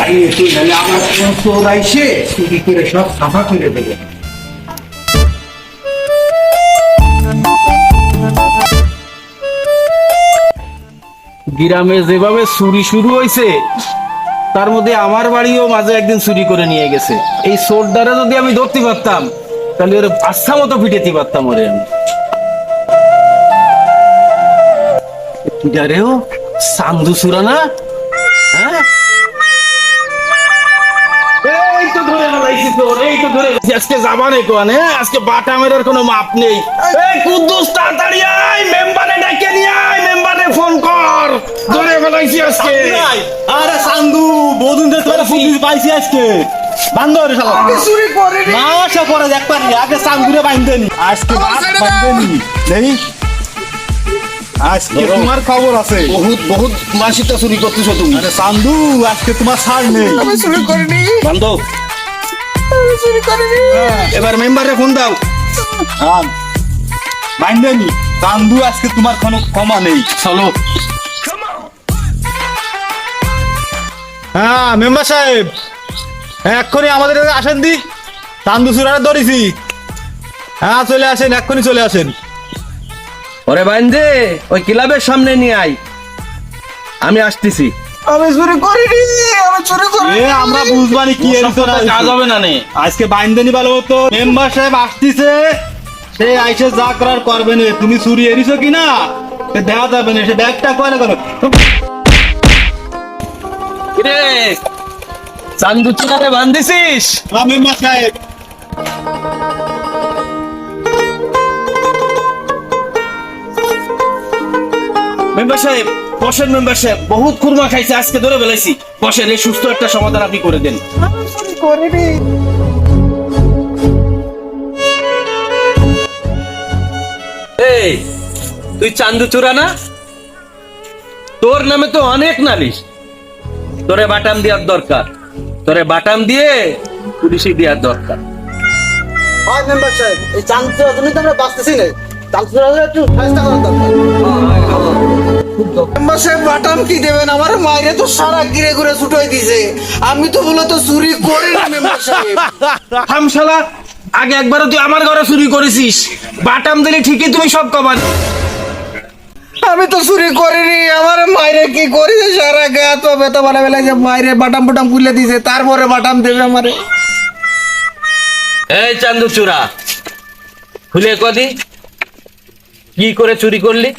বাইরে তুই নাহলে আমার কোনো চোর আইসে চুরি করে সব সাফা করে দেবে। গ্রামে যেভাবে চুরি শুরু হয়েছে তার মধ্যে আমার বাড়িও মাঝে একদিন চুরি করে নিয়ে গেছে। এই চোরটারে যদি আমি ধরতে পারতাম তাহলে ওর বাচ্চা মতো পিটাতে পারতাম ওরে আমি। ও চান্দু চূড়া না? হ্যাঁ, এই তো ধরে ফেলাইছি তোর, এই তো ধরে ফেলাইছি। আজকে যাবানে কোয়ানে, আজকে বাটা মেরার কোনো মাপ নেই। এই কুদ্দুস তাড়াতাড়ি আয়, মেম্বারে ডেকে নিয়ে আয়, মেম্বারে ফোন কর। ধরে ফেলাইছি আজকে। আরে চান্দু বহুদিন ধরে তোরা পুলিশ পাইছি আজকে বান্ধব রে শালা। চুরি করেনি। না আশা করে দেখ পারি আগে চান্দুরে বাইন্ধেনি আজকে বাইন্ধেনি নেই। আজকে তোমার খবর আছে। বহুত বহুত মাসিটা চুরি করতেছো তুমি। আরে চান্দু আজকে তোমার ছাড় নেই। আমি চুরি করিনি। বান্ধব আমি চুরি করিনি। এবার মেম্বারে ফোন দাও। বাইন্ধেনি চান্দু আজকে তোমার কোনো ক্ষমা নেই। চলো। হ্যাঁ মেম্বার সাহেব এক্ষুনি আমাদের এখানে আসেন দি, চান্দু চূড়াটা ধরেছি। হ্যাঁ চলে আসেন, এক্ষুনি চলে আসেন। ওরে বাইন্দে ওই ক্লাবের সামনে নিয়ে আয়, আমি আসতেছি। আমি চুরি করিনি। আমি চুরি করিনি। এ আমরা বুঝবানি কি এর তো না কাজ হবে না নে। আজকে বাইন্ধেনি ভালো হতো। মেম্বার সাহেব আসতেছে, সে আইসে যা করার করবে না। তুমি চুরি এরিছো কি না সে দেখা যাবে না। সে ব্যাগটা করে করো। কিরে চান্দু চূড়াতে বান্ধিছিস? মেম্বার সাহেব মেম্বার সাহেব বসেন। মেম্বার সাহেব বহুত খুরমা খাইছে, আজকে ধরে ফেলাইছি। বসেন, এই সুস্থ একটা সমাধান আপনি করে দেন। আমি চুরি করিনি। এই তুই চান্দু চূড়া না? তোর নামে তো অনেক নালিশ। তোরে বাটাম দেওয়ার দরকার, তোরে বাটাম দিয়ে পুলিশে দেওয়ার দরকার। হয় মেম্বার সাহেব, এই চান্সের জন্যই তো আমরা বাঁচতেছি না। চান্সের একটু ফাইসটা করার দরকার। মেম্বার সাহেব বাটাম কি দেবেন? আমার মাইরে তো সারা ঘিরে ঘুরে ছুটাই দিছে। আমি তো বলে তো চুরি করিনি মেম্বার সাহেব। হামশালা, আগে একবারও তুই আমার ঘরে চুরি করেছিস। বাটাম দিলে ঠিকই তুমি সব কমান। আমি তো চুরি করিনি। আমার মাইরে কি করেছে সারা গা তো বেতা বলা বেলা যে মাইরে বাটাম বাটাম খুলে দিছে, তারপরে বাটাম দেবে আমারে। এই চান্দু চূড়া খুলে কদি কি করে চুরি করলি?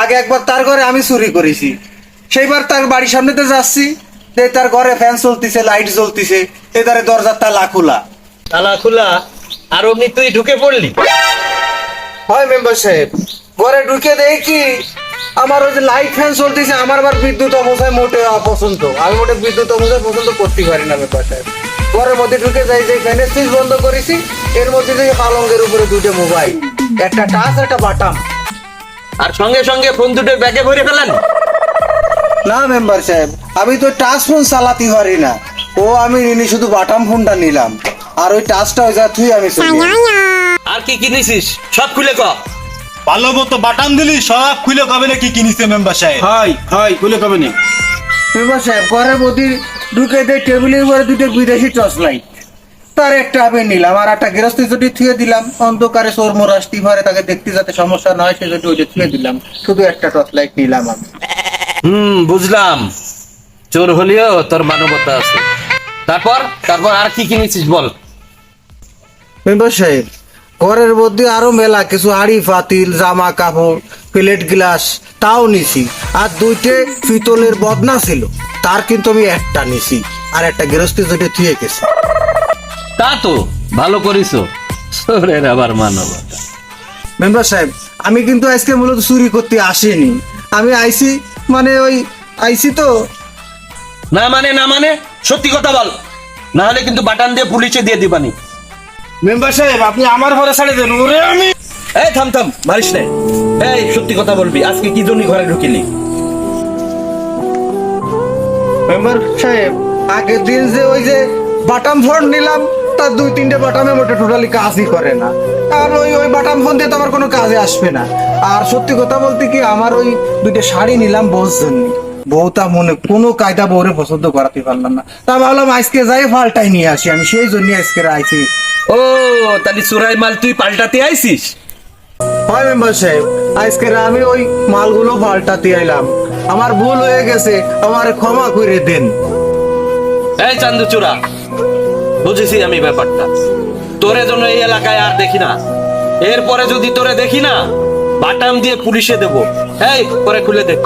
আগে একবার তার ঘরে আমি চুরি করেছি। সেইবার তার বাড়ির সামনেতে যাচ্ছি, যে তার ঘরে ফ্যান চলতিছে, লাইট জ্বলতিছে, এদারে দরজার তালা খোলা। তালা খোলা আর অমনি তুই ঢুকে পড়লি? হয় মেম্বার সাহেব, ঘরে ঢুকে দেখি আমার ওই যে লাইট ফ্যান চলতেছে। আমার আবার বিদ্যুৎ অবস্থায় মোটে অপছন্দ। আমি মোটে বিদ্যুৎ অবস্থায় পছন্দ করতে পারি না মেম্বার সাহেব। ঘরের মধ্যে ঢুকে যাই, যে ফ্যানের সুইচ বন্ধ করেছি, এর মধ্যে দেখি পালঙ্গের উপরে দুটো মোবাইল, একটা টাচ একটা বাটাম। আর সঙ্গে সঙ্গে ফোন দুটো ব্যাগে ভরে ফেলেন? না মেম্বার সাহেব, আমি তো টাচ ফোন চালাতে পারি না। ও আমি নিনি শুধু বাটাম ফোনটা নিলাম, আর ওই টাচটা ওই যা থুই আমি চলে গেলাম। আর কি কিনেছিস সব খুলে ক। ভালো মতো বাটাম দিলি সব খুলে কবে না কি কিনিছে মেম্বার সাহেব। হয় হয় খুলে কবে নি? মেম্বার সাহেব ঘরের মধ্যে ঢুকে দেয় টেবিলের উপরে দুটো বিদেশি টর্চ লাইট, তার একটা আমি নিলাম, আর একটা গৃহস্থী চটি থুয়ে দিলাম। অন্ধকারে চোর মোর আসতে পারে, তাকে দেখতে যাতে সমস্যা না হয় সেজন্য ওইটা থুয়ে দিলাম। শুধু একটা টর্চ লাইট নিলাম আমি। বুঝলাম, চোর হলেও তোর মানবতা আছে। তারপর তারপর আর কি কিনেছিস বল? মেম্বার সাহেব ঘরের মধ্যে আরো মেলা কিছু হাড়ি পাতিল, জামা কাপড়, প্লেট গ্লাস তাও নিছি। আর দুইটে পিতলের বদনা ছিল, তার কিন্তু আমি একটা নিছি, আর একটা গৃহস্থী চটি থুয়ে গেছি। তা তো ভালো করিস, চোরের আবার মানবতা। মেম্বার সাহেব আমি কিন্তু আজকে মূলত চুরি করতে আসিনি। আমি আইছি মানে ওই আইছি তো। না মানে না মানে সত্যি কথা বল, না হলে কিন্তু বাটান দিয়ে পুলিশে দিয়ে দিবানি। মেম্বার সাহেব আপনি আমার ঘরে ছেড়ে দেন। ওরে আমি এই থাম থাম মারিস না। এই সত্যি কথা বলবি, আজকে কি জন্য ঘরে ঢুকিলি? মেম্বার সাহেব আগের দিন যে ওই যে বাটাম ফোন নিলাম, তার দুই তিনটে বাটামের মধ্যে টোটালি কাজই করে না। আর ওই ওই বাটাম ফোন দিয়ে তো আমার কোনো কাজে আসবে না। আর সত্যি কথা বলতে কি, আমার ওই দুইটা শাড়ি নিলাম বউর জন্য, বউটা মনে কোনো কায়দা বউরে পছন্দ করাতে পারলাম না, তা ভাবলাম আজকে যাই পাল্টাই নিয়ে আসি, আমি সেই জন্য আজকে আইছি। ও তাহলে চোরাই মাল তুই পাল্টাতে আইছিস? হয় মেম্বার সাহেব, আজকে আমি ওই মালগুলো পাল্টাতে আইলাম, আমার ভুল হয়ে গেছে, আমার ক্ষমা করে দেন। এই চান্দু চোরা, বুঝেছি আমি ব্যাপারটা। তোরে জন্য এই এলাকায় আর দেখি না, এরপরে যদি তোরে দেখি না বাটাম দিয়ে পুলিশে দেবো। এই পরে খুলে দেখ।